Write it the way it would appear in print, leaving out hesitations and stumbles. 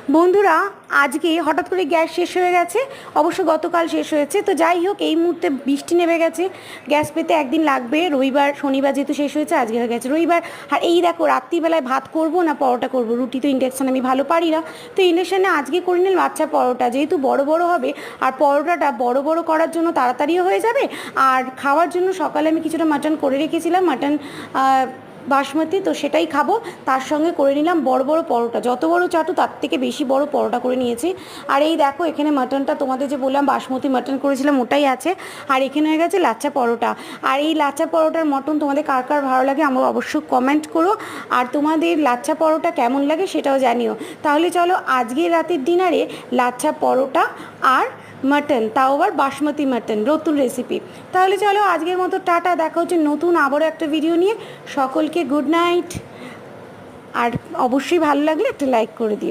বন্ধুরা, আজকে হঠাৎ করে গ্যাস শেষ হয়ে গেছে। অবশ্য গতকাল শেষ হয়েছে। তো যাই হোক, এই মুহূর্তে বৃষ্টি নেমে গেছে। গ্যাস পেতে একদিন লাগবে। রবিবার শনিবার যেহেতু শেষ হয়েছে, আজকে হয়ে গেছে রবিবার। আর এই দেখো, রাত্রিবেলায় ভাত করব না পরোটা করব। রুটি তো ইন্ডাকশান আমি ভালো পারি না, তো ইন্ডাকশানে আজকে করে নিলাম লাচ্ছা পরোটা। যেহেতু বড় বড় হবে, আর পরোটাটা বড় বড় করার জন্য তাড়াতাড়িও হয়ে যাবে। আর খাওয়ার জন্য সকালে আমি কিছুটা মাটন করে রেখেছিলাম, মাটন বাসমতি, তো সেটাই খাবো। তার সঙ্গে করে নিলাম বড় বড় পরোটা। যত বড় চাটু তার থেকে বেশি বড় পরোটা করে নিয়েছি। আর এই দেখো, এখানে মাটনটা তোমাদের যে বললাম বাসমতি মাটন করেছিলাম ওটাই আছে। আর এখানে হয়ে গেছে লাচ্ছা পরোটা। আর এই লাচ্ছা পরোটার মটন তোমাদের কার কার ভালো লাগে আমার অবশ্যই কমেন্ট করো। আর তোমাদের লাচ্ছা পরোটা কেমন লাগে সেটাও জানিও। তাহলে চলো আজকের রাতের ডিনারে লাচ্ছা পরোটা আর মাটন, তাও আবার বাসমতি মাটন, নতুন রেসিপি। তাহলে চলো আজকের মতো টাটা, দেখা হচ্ছে নতুন আবারও একটা ভিডিও নিয়ে। সকলকে গুড নাইট। আর অবশ্যই ভালো লাগলে একটা লাইক করে দিও।